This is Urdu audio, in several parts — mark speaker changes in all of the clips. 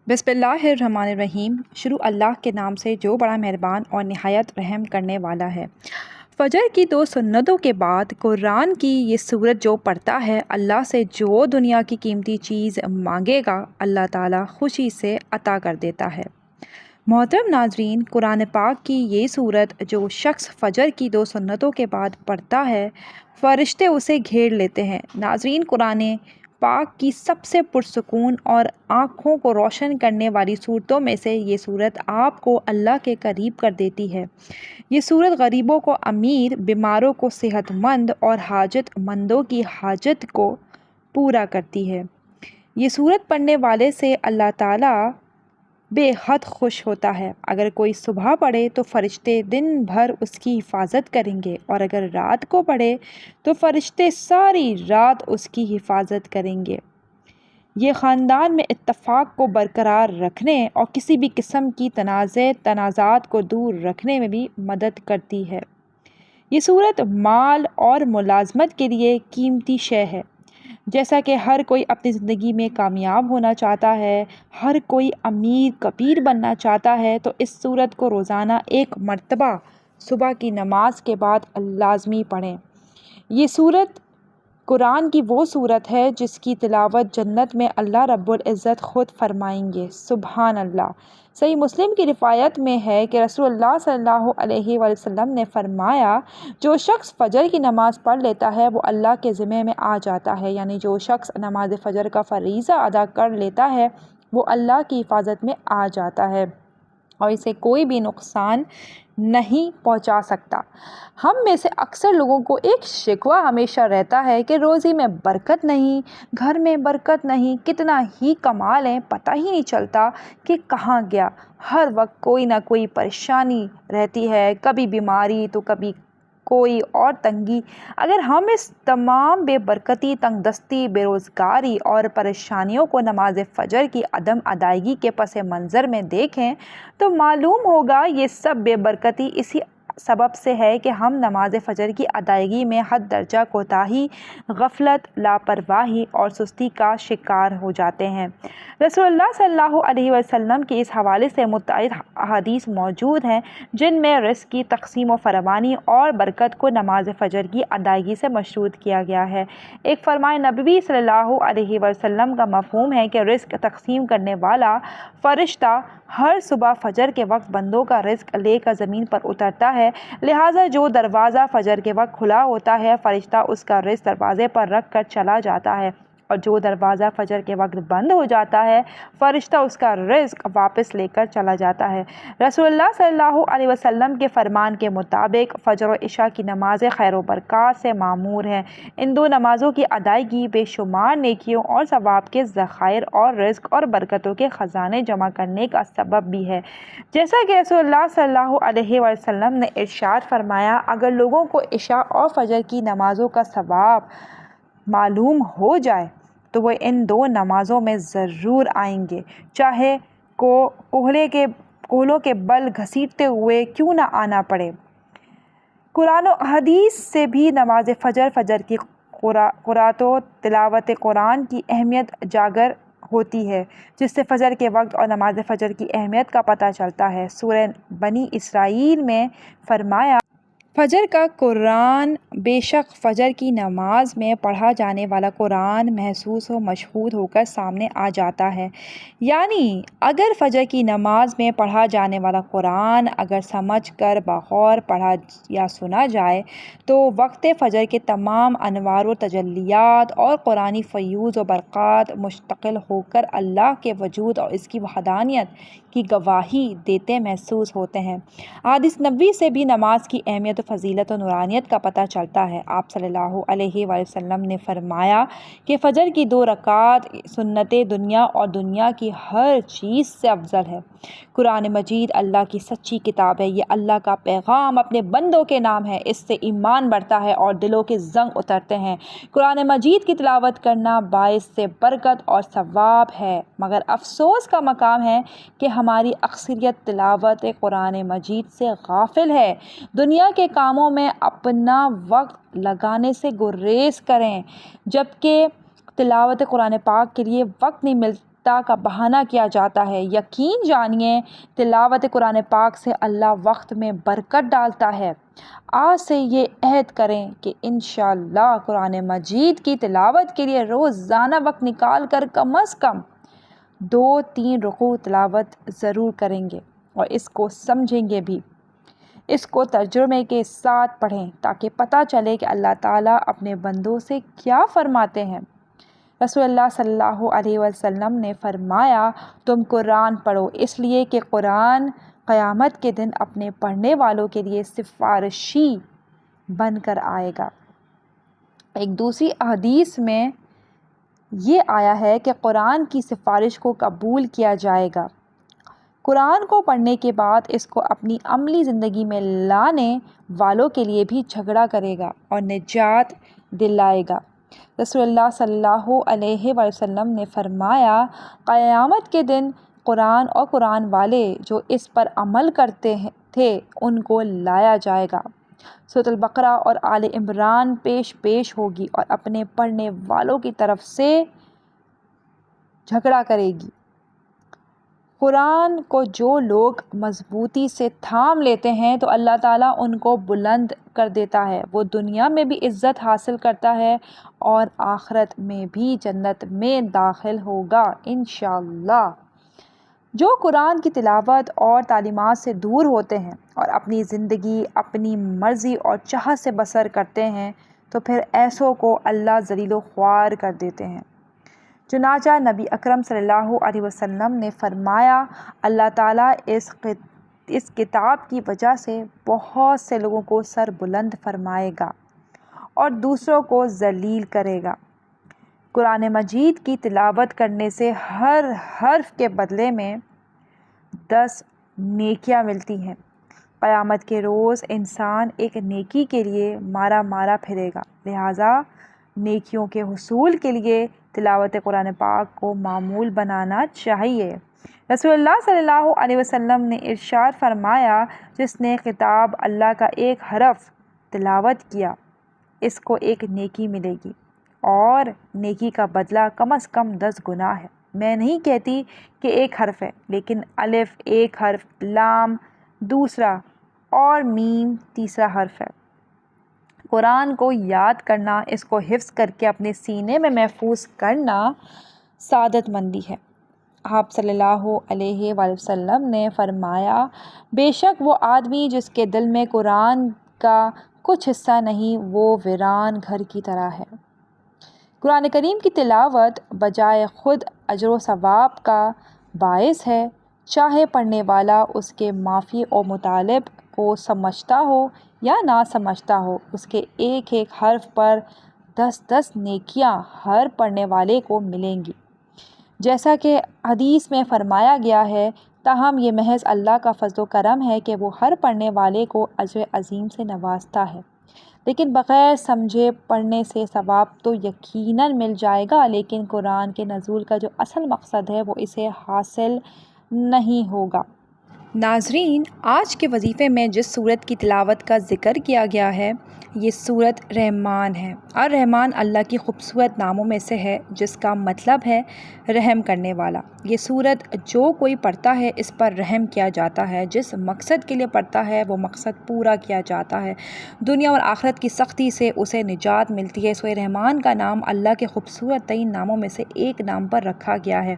Speaker 1: بسم اللہ الرحمن الرحیم۔ شروع اللہ کے نام سے جو بڑا مہربان اور نہایت رحم کرنے والا ہے۔ فجر کی 2 سنتوں کے بعد قرآن کی یہ سورت جو پڑھتا ہے، اللہ سے جو دنیا کی قیمتی چیز مانگے گا، اللہ تعالیٰ خوشی سے عطا کر دیتا ہے۔ محترم ناظرین، قرآن پاک کی یہ سورت جو شخص فجر کی 2 سنتوں کے بعد پڑھتا ہے، فرشتے اسے گھیر لیتے ہیں۔ ناظرین، قرآن پاک کی سب سے پرسکون اور آنکھوں کو روشن کرنے والی صورتوں میں سے یہ صورت آپ کو اللہ کے قریب کر دیتی ہے۔ یہ صورت غریبوں کو امیر، بیماروں کو صحت مند اور حاجت مندوں کی حاجت کو پورا کرتی ہے۔ یہ صورت پڑھنے والے سے اللہ تعالیٰ بے حد خوش ہوتا ہے۔ اگر کوئی صبح پڑھے تو فرشتے دن بھر اس کی حفاظت کریں گے، اور اگر رات کو پڑھے تو فرشتے ساری رات اس کی حفاظت کریں گے۔ یہ خاندان میں اتفاق کو برقرار رکھنے اور کسی بھی قسم کی تنازعات کو دور رکھنے میں بھی مدد کرتی ہے۔ یہ صورت مال اور ملازمت کے لیے قیمتی شے ہے۔ جیسا کہ ہر کوئی اپنی زندگی میں کامیاب ہونا چاہتا ہے، ہر کوئی امیر کبیر بننا چاہتا ہے، تو اس صورت کو روزانہ 1 مرتبہ صبح کی نماز کے بعد لازمی پڑھیں۔ یہ صورت قرآن کی وہ صورت ہے جس کی تلاوت جنت میں اللہ رب العزت خود فرمائیں گے۔ سبحان اللہ۔ صحیح مسلم کی روایت میں ہے کہ رسول اللہ صلی اللہ علیہ وآلہ وسلم نے فرمایا، جو شخص فجر کی نماز پڑھ لیتا ہے وہ اللہ کے ذمے میں آ جاتا ہے، یعنی جو شخص نماز فجر کا فریضہ ادا کر لیتا ہے وہ اللہ کی حفاظت میں آ جاتا ہے اور اسے کوئی بھی نقصان نہیں پہنچا سکتا۔ ہم میں سے اکثر لوگوں کو ایک شکوہ ہمیشہ رہتا ہے کہ روزی میں برکت نہیں، گھر میں برکت نہیں، کتنا ہی کما لیں پتہ ہی نہیں چلتا کہ کہاں گیا۔ ہر وقت کوئی نہ کوئی پریشانی رہتی ہے، کبھی بیماری تو کبھی کوئی اور تنگی۔ اگر ہم اس تمام بے برکتی، تنگ دستی، بے روزگاری اور پریشانیوں کو نماز فجر کی عدم ادائیگی کے پس منظر میں دیکھیں تو معلوم ہوگا یہ سب بے برکتی اسی سبب سے ہے کہ ہم نماز فجر کی ادائیگی میں حد درجہ کوتاہی، غفلت، لاپرواہی اور سستی کا شکار ہو جاتے ہیں۔ رسول اللہ صلی اللہ علیہ وسلم کی اس حوالے سے متعدد احادیث موجود ہیں جن میں رزق کی تقسیم و فراوانی اور برکت کو نماز فجر کی ادائیگی سے مشروط کیا گیا ہے۔ ایک فرمان نبوی صلی اللہ علیہ وسلم کا مفہوم ہے کہ رزق تقسیم کرنے والا فرشتہ ہر صبح فجر کے وقت بندوں کا رزق لے کر زمین پر اترتا ہے، لہٰذا جو دروازہ فجر کے وقت کھلا ہوتا ہے فرشتہ اس کا رزق دروازے پر رکھ کر چلا جاتا ہے، اور جو دروازہ فجر کے وقت بند ہو جاتا ہے فرشتہ اس کا رزق واپس لے کر چلا جاتا ہے۔ رسول اللہ صلی اللہ علیہ وسلم کے فرمان کے مطابق فجر و عشاء کی نمازیں خیر و برکات سے معمور ہیں۔ ان 2 نمازوں کی ادائیگی بے شمار نیکیوں اور ثواب کے ذخائر اور رزق اور برکتوں کے خزانے جمع کرنے کا سبب بھی ہے۔ جیسا کہ رسول اللہ صلی اللہ علیہ وسلم نے ارشاد فرمایا، اگر لوگوں کو عشاء اور فجر کی نمازوں کا ثواب معلوم ہو جائے تو وہ ان 2 نمازوں میں ضرور آئیں گے، چاہے کو کوہلوں کے بل گھسیٹتے ہوئے کیوں نہ آنا پڑے۔ قرآن و حدیث سے بھی نماز فجر کی قرأت و تلاوت قرآن کی اہمیت اجاگر ہوتی ہے، جس سے فجر کے وقت اور نماز فجر کی اہمیت کا پتہ چلتا ہے۔ سورہ بنی اسرائیل میں فرمایا، فجر کا قرآن، بے شک فجر کی نماز میں پڑھا جانے والا قرآن محسوس و مشہود ہو کر سامنے آ جاتا ہے۔ یعنی اگر فجر کی نماز میں پڑھا جانے والا قرآن اگر سمجھ کر بغور پڑھا یا سنا جائے تو وقت فجر کے تمام انوار و تجلیات اور قرآنی فیوز و برکات مشتعل ہو کر اللہ کے وجود اور اس کی وحدانیت کی گواہی دیتے محسوس ہوتے ہیں۔ احادیث نبوی سے بھی نماز کی اہمیت و فضیلت و نورانیت کا پتہ چلتا ہے۔ آپ صلی اللہ علیہ وآلہ وسلم نے فرمایا کہ فجر کی 2 رکعات سنتیں دنیا اور دنیا کی ہر چیز سے افضل ہے۔ قرآن مجید اللہ کی سچی کتاب ہے، یہ اللہ کا پیغام اپنے بندوں کے نام ہے، اس سے ایمان بڑھتا ہے اور دلوں کے زنگ اترتے ہیں۔ قرآن مجید کی تلاوت کرنا باعث سے برکت اور ثواب ہے، مگر افسوس کا مقام ہے کہ ہماری اکثریت تلاوت قرآن مجید سے غافل ہے۔ دنیا کے کاموں میں اپنا وقت لگانے سے گریز کریں، جبکہ تلاوت قرآن پاک کے لیے وقت نہیں تا کا بہانہ کیا جاتا ہے۔ یقین جانیے تلاوت قرآن پاک سے اللہ وقت میں برکت ڈالتا ہے۔ آج سے یہ عہد کریں کہ انشاءاللہ قرآن مجید کی تلاوت کے لیے روزانہ وقت نکال کر کم از کم 2-3 رکوع تلاوت ضرور کریں گے اور اس کو سمجھیں گے بھی۔ اس کو ترجمے کے ساتھ پڑھیں تاکہ پتہ چلے کہ اللہ تعالیٰ اپنے بندوں سے کیا فرماتے ہیں۔ رسول اللہ صلی اللہ علیہ وسلم نے فرمایا، تم قرآن پڑھو، اس لیے کہ قرآن قیامت کے دن اپنے پڑھنے والوں کے لیے سفارشی بن کر آئے گا۔ ایک دوسری حدیث میں یہ آیا ہے کہ قرآن کی سفارش کو قبول کیا جائے گا۔ قرآن کو پڑھنے کے بعد اس کو اپنی عملی زندگی میں لانے والوں کے لیے بھی جھگڑا کرے گا اور نجات دلائے گا۔ رسول اللہ صلی اللہ علیہ وسلم نے فرمایا، قیامت کے دن قرآن اور قرآن والے جو اس پر عمل کرتے تھے ان کو لایا جائے گا۔ سورۃ البقرہ اور آل عمران پیش ہوگی اور اپنے پڑھنے والوں کی طرف سے جھگڑا کرے گی۔ قرآن کو جو لوگ مضبوطی سے تھام لیتے ہیں تو اللہ تعالیٰ ان کو بلند کر دیتا ہے، وہ دنیا میں بھی عزت حاصل کرتا ہے اور آخرت میں بھی جنت میں داخل ہوگا انشاءاللہ۔ جو قرآن کی تلاوت اور تعلیمات سے دور ہوتے ہیں اور اپنی زندگی اپنی مرضی اور چاہت سے بسر کرتے ہیں تو پھر ایسوں کو اللہ ذلیل و خوار کر دیتے ہیں۔ چنانچہ نبی اکرم صلی اللہ علیہ وسلم نے فرمایا، اللہ تعالیٰ اس کتاب کی وجہ سے بہت سے لوگوں کو سر بلند فرمائے گا اور دوسروں کو ذلیل کرے گا۔ قرآن مجید کی تلاوت کرنے سے ہر حرف کے بدلے میں 10 نیکیاں ملتی ہیں۔ قیامت کے روز انسان ایک نیکی کے لیے مارا پھرے گا، لہٰذا نیکیوں کے حصول کے لیے تلاوت قرآن پاک کو معمول بنانا چاہیے۔ رسول اللہ صلی اللہ علیہ وسلم نے ارشاد فرمایا، جس نے کتاب اللہ کا ایک حرف تلاوت کیا اس کو ایک نیکی ملے گی اور نیکی کا بدلہ کم از کم 10 گنا ہے۔ میں نہیں کہتی کہ ایک حرف ہے، لیکن الف ایک حرف، لام دوسرا اور میم تیسرا حرف ہے۔ قرآن کو یاد کرنا، اس کو حفظ کر کے اپنے سینے میں محفوظ کرنا سعادت مندی ہے۔ آپ صلی اللہ علیہ وآلہ وسلم نے فرمایا، بے شک وہ آدمی جس کے دل میں قرآن کا کچھ حصہ نہیں وہ ویران گھر کی طرح ہے۔ قرآن کریم کی تلاوت بجائے خود اجر و ثواب کا باعث ہے، چاہے پڑھنے والا اس کے مافی و مطالب کو سمجھتا ہو یا نہ سمجھتا ہو، اس کے ایک ایک حرف پر 10 نیکیاں ہر پڑھنے والے کو ملیں گی، جیسا کہ حدیث میں فرمایا گیا ہے۔ تاہم یہ محض اللہ کا فضل و کرم ہے کہ وہ ہر پڑھنے والے کو اجر عظیم سے نوازتا ہے، لیکن بغیر سمجھے پڑھنے سے ثواب تو یقیناً مل جائے گا، لیکن قرآن کے نزول کا جو اصل مقصد ہے وہ اسے حاصل نہیں ہوگا۔ ناظرین، آج کے وظیفے میں جس سورت کی تلاوت کا ذکر کیا گیا ہے یہ سورت رحمان ہے، اور رحمان اللہ کی خوبصورت ناموں میں سے ہے جس کا مطلب ہے رحم کرنے والا۔ یہ سورت جو کوئی پڑھتا ہے اس پر رحم کیا جاتا ہے، جس مقصد کے لیے پڑھتا ہے وہ مقصد پورا کیا جاتا ہے، دنیا اور آخرت کی سختی سے اسے نجات ملتی ہے۔ سورہ رحمان کا نام اللہ کے خوبصورت ترین ناموں میں سے ایک نام پر رکھا گیا ہے۔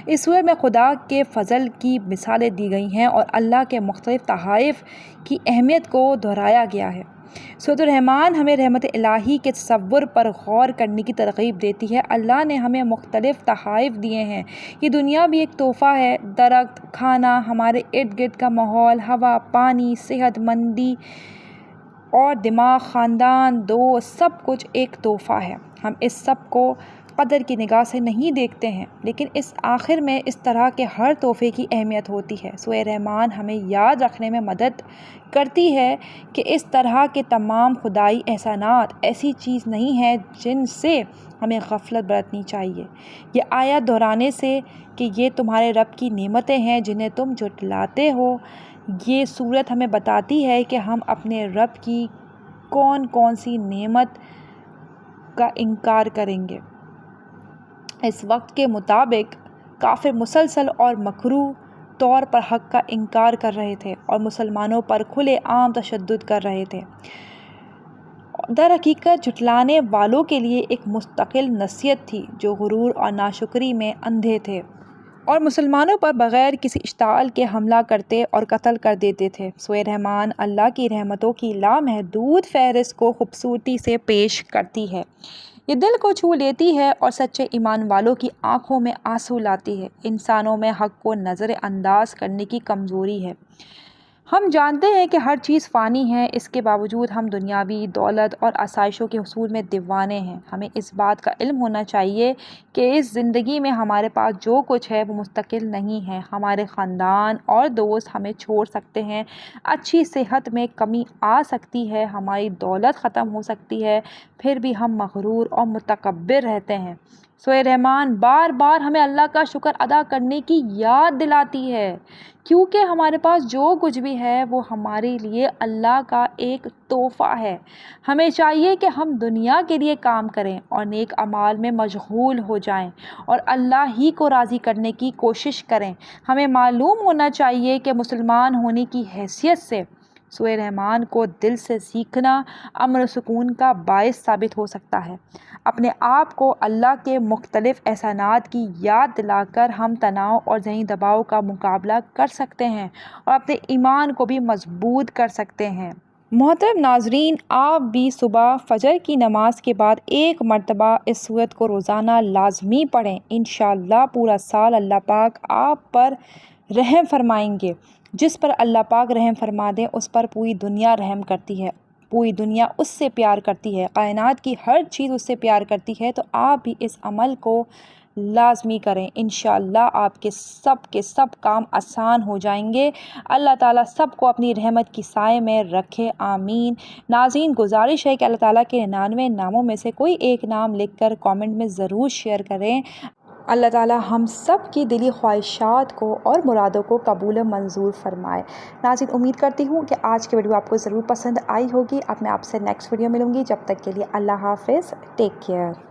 Speaker 1: اس سورت میں خدا کے فضل کی مثالیں دی گئی ہیں اور اللہ کے مختلف تحائف کی اہمیت کو دہرایا گیا ہے۔ سورۃ الرحمن ہمیں رحمت الہی کے تصور پر غور کرنے کی ترغیب دیتی ہے۔ اللہ نے ہمیں مختلف تحائف دیے ہیں، یہ دنیا بھی ایک تحفہ ہے، درخت، کھانا، ہمارے ارد گرد کا ماحول، ہوا، پانی، صحت مندی اور دماغ، خاندان، دوست، سب کچھ ایک تحفہ ہے۔ ہم اس سب کو قدر کی نگاہ سے نہیں دیکھتے ہیں، لیکن اس آخر میں اس طرح کے ہر تحفے کی اہمیت ہوتی ہے۔ سورہ رحمان ہمیں یاد رکھنے میں مدد کرتی ہے کہ اس طرح کے تمام خدائی احسانات ایسی چیز نہیں ہیں جن سے ہمیں غفلت برتنی چاہیے۔ یہ آیت دہرانے سے کہ یہ تمہارے رب کی نعمتیں ہیں جنہیں تم جھٹلاتے ہو، یہ سورت ہمیں بتاتی ہے کہ ہم اپنے رب کی کون کون سی نعمت کا انکار کریں گے۔ اس وقت کے مطابق کافر مسلسل اور مکروہ طور پر حق کا انکار کر رہے تھے اور مسلمانوں پر کھلے عام تشدد کر رہے تھے۔ در حقیقت جھٹلانے والوں کے لیے ایک مستقل نصیحت تھی جو غرور اور ناشکری میں اندھے تھے اور مسلمانوں پر بغیر کسی اشتعال کے حملہ کرتے اور قتل کر دیتے تھے۔ سورہ رحمان اللہ کی رحمتوں کی لامحدود فہرست کو خوبصورتی سے پیش کرتی ہے۔ یہ دل کو چھو لیتی ہے اور سچے ایمان والوں کی آنکھوں میں آنسو لاتی ہے۔ انسانوں میں حق کو نظر انداز کرنے کی کمزوری ہے۔ ہم جانتے ہیں کہ ہر چیز فانی ہے، اس کے باوجود ہم دنیاوی دولت اور آسائشوں کے حصول میں دیوانے ہیں۔ ہمیں اس بات کا علم ہونا چاہیے کہ اس زندگی میں ہمارے پاس جو کچھ ہے وہ مستقل نہیں ہے۔ ہمارے خاندان اور دوست ہمیں چھوڑ سکتے ہیں، اچھی صحت میں کمی آ سکتی ہے، ہماری دولت ختم ہو سکتی ہے، پھر بھی ہم مغرور اور متکبر رہتے ہیں۔ سورہ رحمان بار بار ہمیں اللہ کا شکر ادا کرنے کی یاد دلاتی ہے، کیونکہ ہمارے پاس جو کچھ بھی ہے وہ ہمارے لیے اللہ کا ایک تحفہ ہے۔ ہمیں چاہیے کہ ہم دنیا کے لیے کام کریں اور نیک اعمال میں مشغول ہو جائیں اور اللہ ہی کو راضی کرنے کی کوشش کریں۔ ہمیں معلوم ہونا چاہیے کہ مسلمان ہونے کی حیثیت سے سورہ رحمان کو دل سے سیکھنا امن و سکون کا باعث ثابت ہو سکتا ہے۔ اپنے آپ کو اللہ کے مختلف احسانات کی یاد دلا کر ہم تناؤ اور ذہنی دباؤ کا مقابلہ کر سکتے ہیں اور اپنے ایمان کو بھی مضبوط کر سکتے ہیں۔ محترم ناظرین، آپ بھی صبح فجر کی نماز کے بعد ایک مرتبہ اس سورت کو روزانہ لازمی پڑھیں۔ انشاءاللہ پورا سال اللہ پاک آپ پر رحم فرمائیں گے۔ جس پر اللہ پاک رحم فرما دے اس پر پوری دنیا رحم کرتی ہے، پوری دنیا اس سے پیار کرتی ہے، کائنات کی ہر چیز اس سے پیار کرتی ہے۔ تو آپ بھی اس عمل کو لازمی کریں، انشاءاللہ آپ کے سب کام آسان ہو جائیں گے۔ اللہ تعالیٰ سب کو اپنی رحمت کی سائے میں رکھے، آمین۔ ناظرین، گزارش ہے کہ اللہ تعالیٰ کے 99 ناموں میں سے کوئی ایک نام لکھ کر کامنٹ میں ضرور شیئر کریں۔ اللہ تعالیٰ ہم سب کی دلی خواہشات کو اور مرادوں کو قبول و منظور فرمائے۔ ناظرین، امید کرتی ہوں کہ آج کی ویڈیو آپ کو ضرور پسند آئی ہوگی۔ اب میں آپ سے نیکسٹ ویڈیو ملوں گی، جب تک کے لیے اللہ حافظ، ٹیک کیئر۔